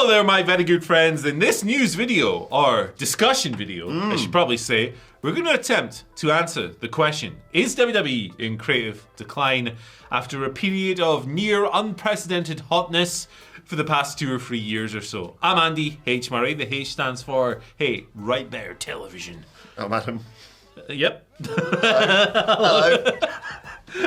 Hello there, my very good friends. In this news video, or discussion video, I should probably say, we're going to attempt to answer the question, is WWE in creative decline after a period of near unprecedented hotness for the past 2 or 3 years or so? I'm Andy H. Murray. The H stands for, hey, right there, television. Oh, madam. Yep. Hello.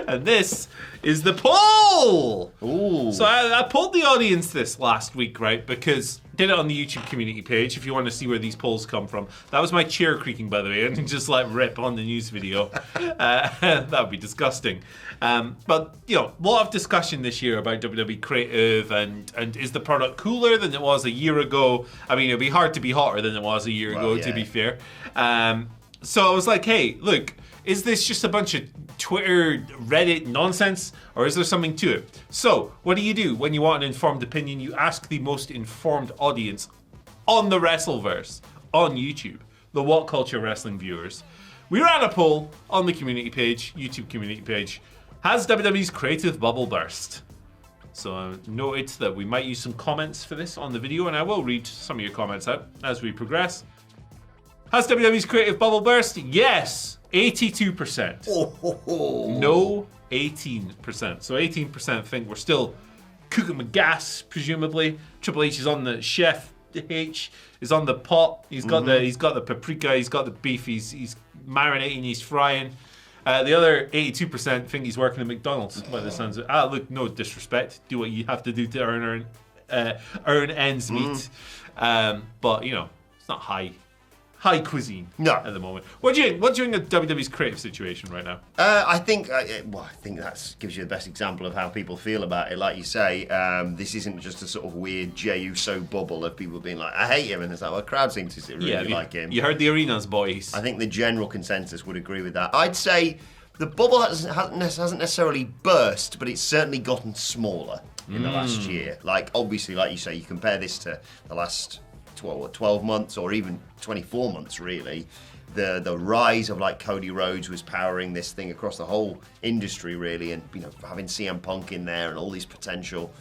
And this is the poll! Ooh. So I polled the audience this last week, right? Because I did it on the YouTube community page if you want to see where these polls come from. That was my chair creaking, by the way, and just let rip on the news video. That would be disgusting. But, you know, a lot of discussion this year about WWE creative and is the product cooler than it was a year ago? I mean, it would be hard to be hotter than it was a year ago, to be fair. So I was like, hey, look, is this just a bunch of Twitter, Reddit nonsense, or is there something to it? So, what do you do when you want an informed opinion? You ask the most informed audience on the Wrestleverse, on YouTube, the WhatCulture wrestling viewers. We ran a poll on the community page, YouTube community page. Has WWE's creative bubble burst? So I noted that we might use some comments for this on the video, and I will read some of your comments out as we progress. Has WWE's creative bubble burst? Yes. 82%. Oh. No, 18%. So 18% think we're still cooking with gas, presumably. Triple H is on the chef. H is on the pot. He's got the paprika. He's got the beef. He's marinating. He's frying. The other 82% think he's working at McDonald's. By the sounds of it. Look, no disrespect. Do what you have to do to earn ends meet. But you know, it's not high cuisine at the moment. What do you think of WWE's creative situation right now? I think that gives you the best example of how people feel about it. Like you say, this isn't just a sort of weird Jey Uso bubble of people being like, I hate him, and it's like, well, the crowd seems to really like him. You heard the arenas, boys. I think the general consensus would agree with that. I'd say the bubble hasn't necessarily burst, but it's certainly gotten smaller in the last year. Like, obviously, like you say, you compare this to the last 12 months or even 24 months really, the rise of like Cody Rhodes was powering this thing across the whole industry really, and you know, having CM Punk in there and all these potential.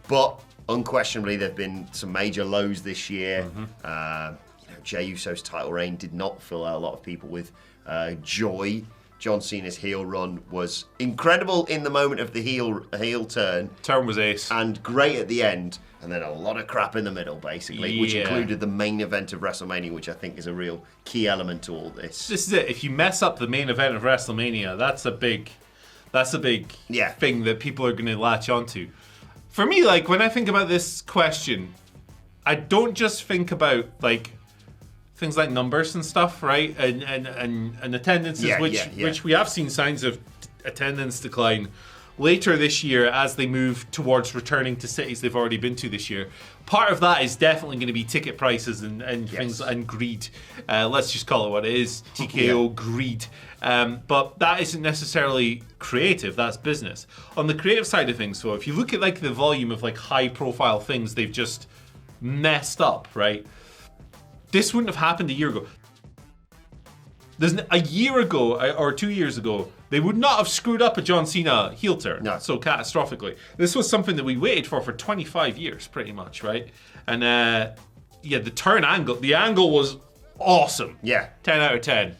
But unquestionably there've been some major lows this year. Jey Uso's title reign did not fill out a lot of people with joy. John Cena's heel run was incredible in the moment of the heel turn. Turn was ace. And great at the end. And then a lot of crap in the middle, basically, which included the main event of WrestleMania, which I think is a real key element to all this. This is it. If you mess up the main event of WrestleMania, that's a big thing that people are going to latch onto. For me, like, when I think about this question, I don't just think about, like, things like numbers and stuff, right? And attendances, which we have seen signs of attendance decline later this year as they move towards returning to cities they've already been to this year. Part of that is definitely going to be ticket prices and things and greed. Let's just call it what it is. TKO greed. But that isn't necessarily creative, that's business. On the creative side of things, so if you look at like the volume of like high profile things they've just messed up, right? This wouldn't have happened a year ago. A year ago or 2 years ago, they would not have screwed up a John Cena heel turn so catastrophically. This was something that we waited for 25 years, pretty much, right? And the turn angle, the angle was awesome. 10 out of 10.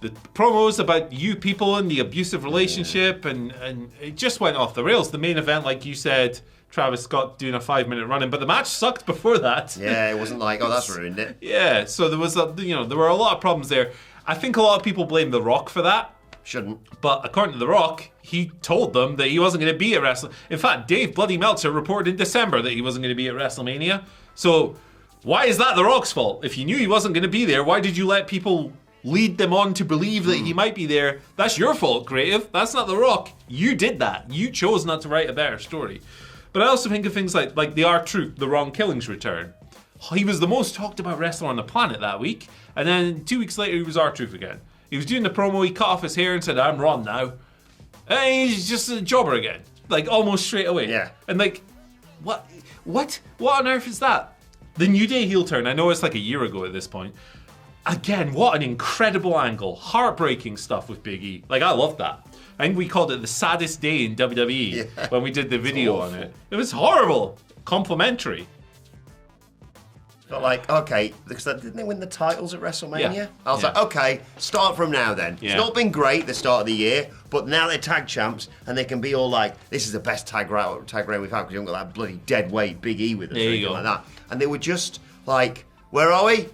The promos about you people and the abusive relationship, and it just went off the rails. The main event, like you said, Travis Scott doing a 5-minute run-in, but the match sucked before that. Yeah, it wasn't like, that's ruined it. Yeah, so there was there were a lot of problems there. I think a lot of people blame The Rock for that. Shouldn't. But according to The Rock, he told them that he wasn't going to be at WrestleMania. In fact, Dave Bloody Meltzer reported in December that he wasn't going to be at WrestleMania. So why is that The Rock's fault? If you knew he wasn't going to be there, why did you let people lead them on to believe that he might be there? That's your fault, creative. That's not The Rock. You did that. You chose not to write a better story. But I also think of things like the R-Truth, the Ron Killings return. He was the most talked about wrestler on the planet that week, and then 2 weeks later he was R-Truth again. He was doing the promo, he cut off his hair and said, I'm Ron now. And he's just a jobber again. Like, almost straight away. Yeah. And like, what on earth is that? The New Day heel turn, I know it's like a year ago at this point. Again, what an incredible angle. Heartbreaking stuff with Big E. Like, I love that. I think we called it the saddest day in WWE when we did the video on it. It was horrible. complimentary. But like, okay, because didn't they win the titles at WrestleMania? Yeah. I was like, okay, start from now then. Yeah. It's not been great the start of the year, but now they're tag champs and they can be all like, this is the best tag reign we've had because you haven't got that bloody dead weight Big E with us or anything like that. And they were just like, where are we?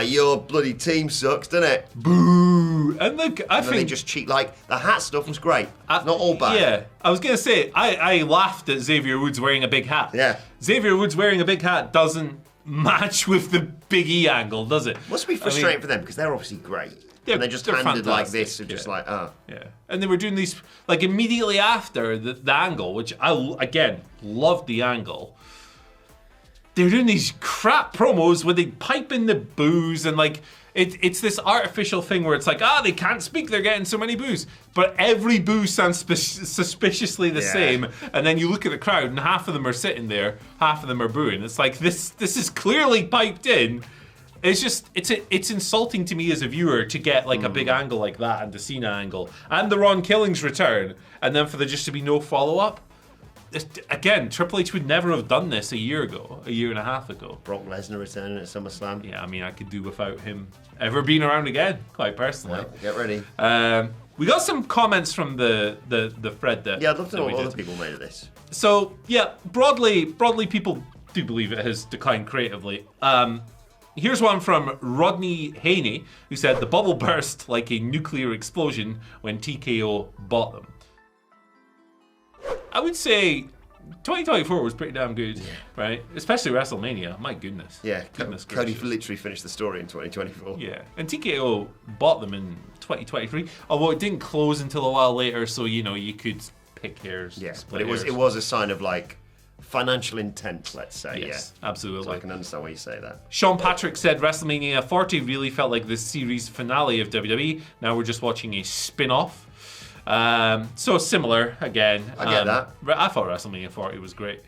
Your bloody team sucks, doesn't it? Boo! And look, I think they just cheat. Like the hat stuff was great. Not all bad. Yeah, I was gonna say I laughed at Xavier Woods wearing a big hat. Yeah. Xavier Woods wearing a big hat doesn't match with the Big E angle, does it? Must be frustrating for them because they're obviously great. And they're just handed fantastic. like this and just like, Yeah. And they were doing these, like immediately after the angle, which I, again, loved the angle. They were doing these crap promos where they pipe in the boos and like, it's this artificial thing where it's like, they can't speak, they're getting so many boos. But every boo sounds suspiciously the same. And then you look at the crowd and half of them are sitting there, half of them are booing. It's like, this is clearly piped in. It's just, it's insulting to me as a viewer to get like a big angle like that and the Cena angle and the Ron Killings return and then for there just to be no follow-up. Again, Triple H would never have done this a year and a half ago. Brock Lesnar returning at SummerSlam. Yeah, I mean, I could do without him ever being around again, quite personally. Get ready. We got some comments from the thread that. Yeah, I'd love to know what other people made of this. So yeah, broadly people do believe it has declined creatively. Here's one from Rodney Haney, who said the bubble burst like a nuclear explosion when TKO bought them. I would say 2024 was pretty damn good, right? Especially WrestleMania. My goodness. Yeah, Goodness Cody gracious. literally finished the story in 2024. Yeah, and TKO bought them in 2023, although it didn't close until a while later, so you could pick hairs. Yeah, split but it was a sign of like financial intent, let's say. Yes, yeah, absolutely. So I can understand why you say that. Sean Patrick said WrestleMania 40 really felt like the series finale of WWE. Now we're just watching a spin-off. So similar again. I get that. I thought WrestleMania 40 was great.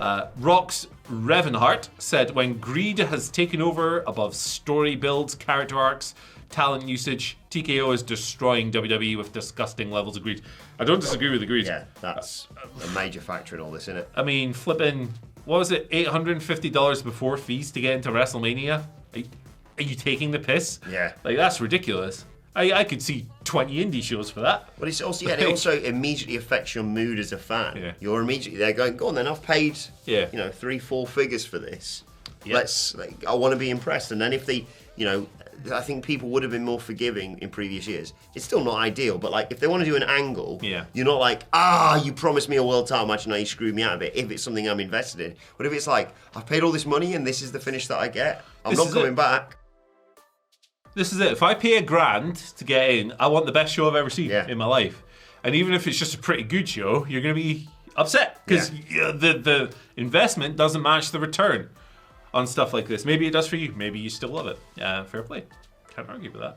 Rox Revenhart said when greed has taken over above story builds, character arcs, talent usage, TKO is destroying WWE with disgusting levels of greed. I don't disagree with the greed. Yeah, that's a major factor in all this, isn't it? I mean, flipping, what was it, $850 before fees to get into WrestleMania? Are you taking the piss? Yeah. Like, that's ridiculous. I could see 20 indie shows for that. But it's also, it also immediately affects your mood as a fan. Yeah. You're immediately there going, go on then, I've paid, 3-4 figures for this. Yeah. I want to be impressed. And then if they, I think people would have been more forgiving in previous years. It's still not ideal, but like if they want to do an angle, you're not like, you promised me a world title match and now you screwed me out of it. If it's something I'm invested in, but if it's like I've paid all this money and this is the finish that I get, I'm not coming back. This is it. If I pay $1,000 to get in, I want the best show I've ever seen in my life. And even if it's just a pretty good show, you're going to be upset because the investment doesn't match the return on stuff like this. Maybe it does for you. Maybe you still love it. Fair play. Can't argue with that.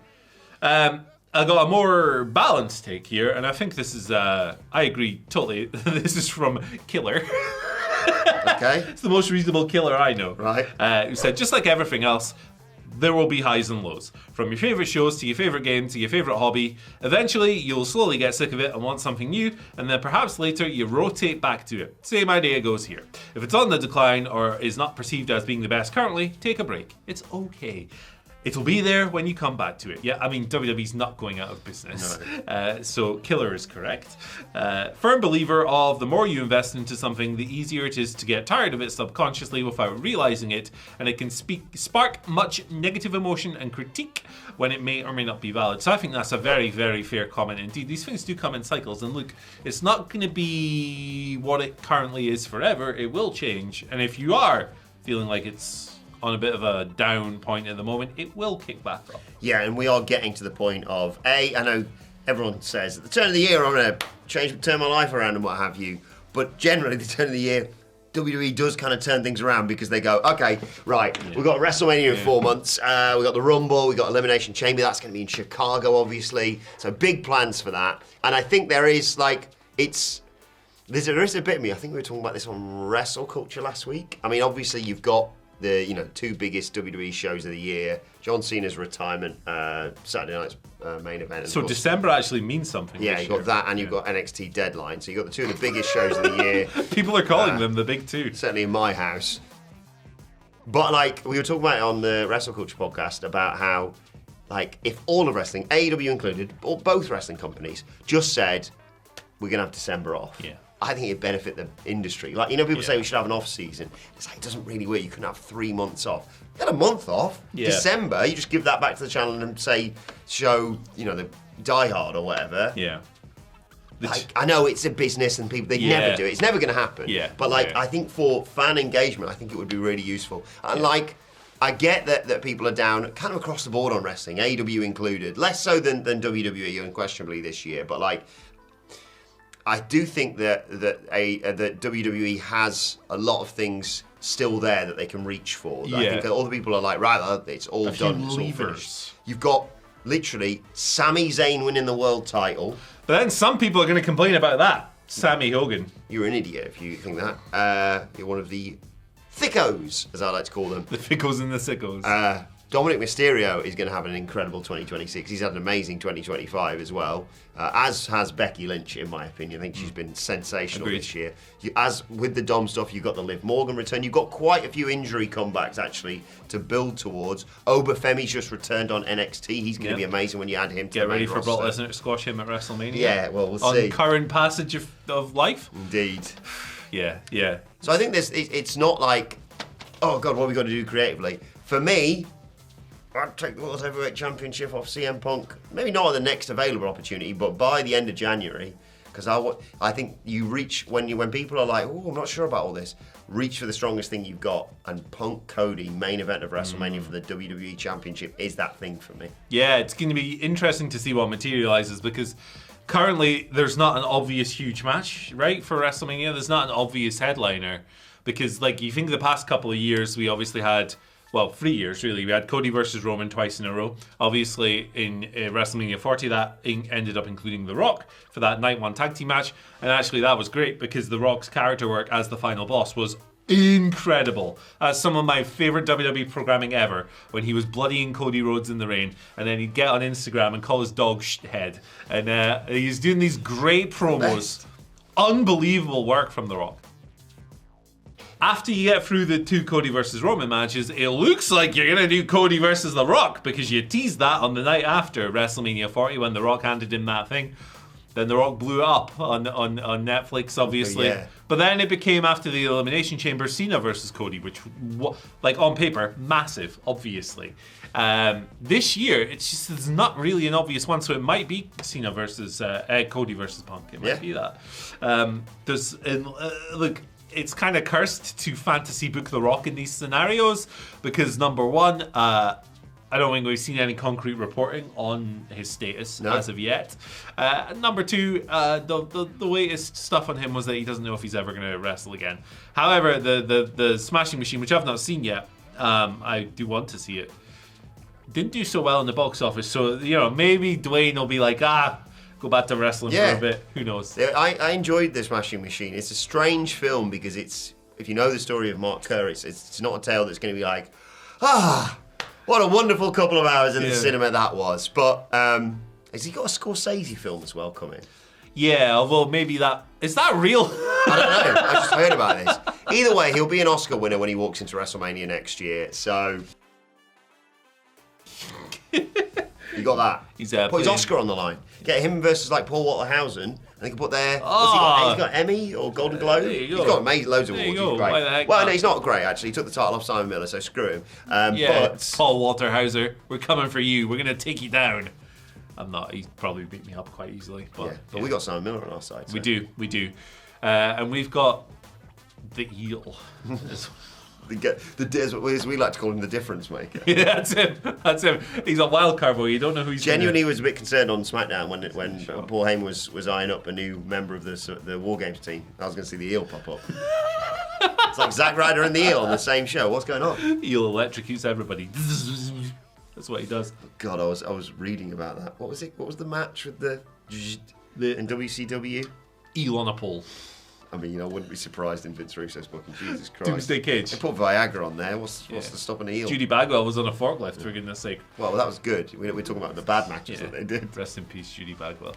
I got a more balanced take here, and I think this is, I agree totally. This is from Killer. Okay. It's the most reasonable Killer I know. Right. Who said, just like everything else, there will be highs and lows. From your favorite shows to your favorite game to your favorite hobby, eventually you'll slowly get sick of it and want something new, and then perhaps later you rotate back to it. Same idea goes here. If it's on the decline or is not perceived as being the best currently, take a break. It's okay. It'll be there when you come back to it. Yeah, I mean, WWE's not going out of business. No. So Killer is correct. Firm believer of the more you invest into something, the easier it is to get tired of it subconsciously without realizing it, and it can spark much negative emotion and critique when it may or may not be valid. So I think that's a very, very fair comment indeed. These things do come in cycles, and look, it's not going to be what it currently is forever. It will change, and if you are feeling like it's on a bit of a down point at the moment, it will kick back up. Yeah, and we are getting to the point of, I know everyone says at the turn of the year I'm going to turn my life around and what have you, but generally the turn of the year, WWE does kind of turn things around because they go, okay, right, we've got WrestleMania in 4 months, we've got the Rumble, we've got Elimination Chamber, that's going to be in Chicago, obviously, so big plans for that. And I think there is, like, there is a bit of me, I think we were talking about this on WrestleCulture last week. I mean, obviously you've got the two biggest WWE shows of the year. John Cena's retirement, Saturday night's main event. So December actually means something. Yeah, you've got that, and you've got NXT Deadline. So you've got the two of the biggest shows of the year. People are calling them the big two. Certainly in my house. But like we were talking about it on the WrestleCulture podcast about how, like, if all of wrestling, AEW included, or both wrestling companies, just said we're gonna have December off. Yeah. I think it'd benefit the industry. Like, people say we should have an off season. It's like, it doesn't really work. You couldn't have 3 months off. You had a month off. Yeah. December, you just give that back to the channel and say, show, the Die Hard or whatever. Yeah. Like, I know it's a business and people, they'd never do it. It's never going to happen. Yeah. But, I think for fan engagement, I think it would be really useful. And, I get that people are down kind of across the board on wrestling, AEW included. Less so than WWE, unquestionably, this year. But, I do think that WWE has a lot of things still there that they can reach for. I think that all the people are like, right, it's all done, it's all finished. You've got, literally, Sami Zayn winning the world title. But then some people are going to complain about that. Sammy Hogan. You're an idiot if you think that. You're one of the thickos, as I like to call them. The thickos and the sickos. Dominic Mysterio is going to have an incredible 2026. He's had an amazing 2025 as well, as has Becky Lynch, in my opinion. I think she's been sensational this year. As with the Dom stuff, you've got the Liv Morgan return. You've got quite a few injury comebacks, actually, to build towards. Obafemi's just returned on NXT. He's going to be amazing when you add him to the main roster. Get ready for Brock Lesnar to squash him at WrestleMania. Yeah, well, we'll see. On current passage of life. Indeed. Yeah. So I think it's not like, oh, God, what have we got to do creatively? For me, I'd take the World Heavyweight Championship off CM Punk. Maybe not at the next available opportunity, but by the end of January. Because I think you reach, when people are like, oh, I'm not sure about all this, reach for the strongest thing you've got. And Punk Cody, main event of WrestleMania for the WWE Championship, is that thing for me. Yeah, it's going to be interesting to see what materializes, because currently there's not an obvious huge match, right, for WrestleMania. There's not an obvious headliner. Because, you think the past couple of years, we obviously had... Well, 3 years, really. We had Cody versus Roman twice in a row. Obviously, in WrestleMania 40, that ended up including The Rock for that Night 1 tag team match. And actually, that was great because The Rock's character work as the final boss was incredible. Some of my favourite WWE programming ever, when he was bloodying Cody Rhodes in the rain, and then he'd get on Instagram and call his dog head. And he's doing these great promos. Unbelievable work from The Rock. After you get through the two Cody versus Roman matches, it looks like you're going to do Cody versus The Rock, because you teased that on the night after WrestleMania 40 when The Rock handed him that thing. Then The Rock blew it up on Netflix, obviously. Yeah. But then it became, after the Elimination Chamber, Cena versus Cody, which, on paper, massive, obviously. This year, there's not really an obvious one, so it might be Cena versus Cody versus Punk. It might be that. It's kind of cursed to fantasy book The Rock in these scenarios because, number one, I don't think we've seen any concrete reporting on his status as of yet. Number two, the latest stuff on him was that he doesn't know if he's ever going to wrestle again. However, the Smashing Machine, which I've not seen yet, I do want to see it, didn't do so well in the box office. So, maybe Dwayne will be like, go back to wrestling for a bit. Who knows? I enjoyed The Smashing Machine. It's a strange film because if you know the story of Mark Kerr, it's not a tale that's going to be like, what a wonderful couple of hours in the cinema that was. But has he got a Scorsese film as well coming? Yeah, well, maybe that... Is that real? I don't know. I just heard about this. Either way, he'll be an Oscar winner when he walks into WrestleMania next year. So... You got that. Put his Oscar on the line. Get him versus Paul Walter-Hausen, and they can put their. He's got Emmy or Golden Globe. He's got amazing loads of awards. He's great. Well, no, he's not great actually. He took the title off Simon Miller, so screw him. But Paul Walter-Hauser, we're coming for you. We're gonna take you down. I'm not. He's probably beat me up quite easily. But we got Simon Miller on our side. So. We do, and we've got the Eel. As we like to call him, the difference maker. Yeah, that's him. He's a wild card boy. You don't know who he's. Genuinely was a bit concerned on SmackDown when Paul Heyman was eyeing up a new member of the War Games team. I was going to see the Eel pop up. It's like Zack Ryder and the Eel on the same show. What's going on? Eel electrocutes everybody. That's what he does. God, I was reading about that. What was it? What was the match with the in WCW? Eel on a pole. I mean, I wouldn't be surprised in Vince Russo's booking. Jesus Christ. Doomsday Cage. They put Viagra on there. What's the stopping a heel? Judy Bagwell was on a forklift, for goodness sake. Well, that was good. We're talking about the bad matches that they did. Rest in peace, Judy Bagwell.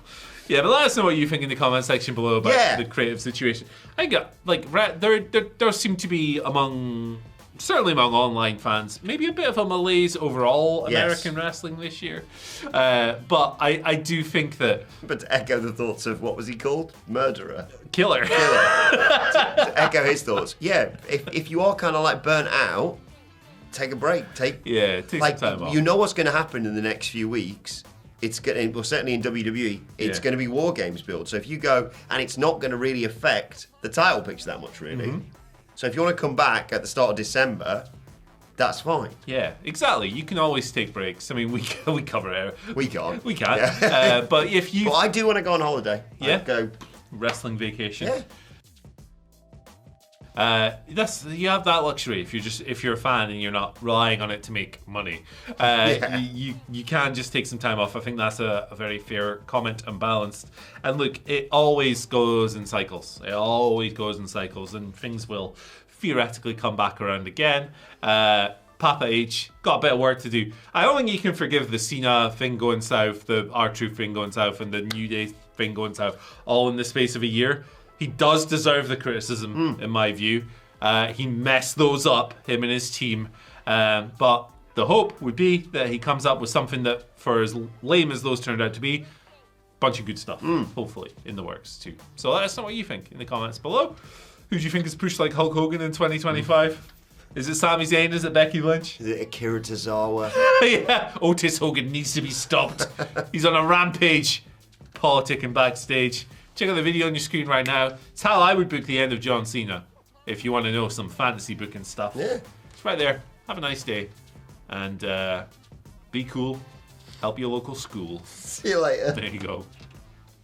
Yeah, but let us know what you think in the comment section below about the creative situation. I got there seem to be certainly among online fans, maybe a bit of a malaise overall American wrestling this year. But I do think that... But to echo the thoughts of, what was he called? Murderer? Killer. To echo his thoughts. Yeah, if you are kind of like burnt out, take a break. Take some time off. You know what's going to happen in the next few weeks. It's going, well, certainly in WWE, it's going to be War Games build. So if you go, and it's not going to really affect the title picture that much, really. Mm-hmm. So if you want to come back at the start of December, that's fine. Yeah, exactly. You can always take breaks. I mean, we cover it. We can't. We can't. Yeah. But if you... But I do want to go on holiday. Yeah. I'd go... Wrestling vacation. Yeah. You have that luxury if you're a fan and you're not relying on it to make money. You can just take some time off. I think that's a very fair comment and balanced. And look, it always goes in cycles. And things will theoretically come back around again. Papa H got a bit of work to do. I don't think you can forgive the Cena thing going south, the R-Truth thing going south, and the New Day thing going south all in the space of a year. He does deserve the criticism, in my view. He messed those up, him and his team. But the hope would be that he comes up with something that, for as lame as those turned out to be, bunch of good stuff, hopefully, in the works too. So let us know what you think in the comments below. Who do you think is pushed like Hulk Hogan in 2025? Is it Sami Zayn? Is it Becky Lynch? Is it Akira Tozawa? Yeah, Otis Hogan needs to be stopped. He's on a rampage, politicking backstage. Check out the video on your screen right now. It's how I would book the end of John Cena. If you want to know some fantasy booking stuff. Yeah. It's right there. Have a nice day. And be cool. Help your local school. See you later. There you go.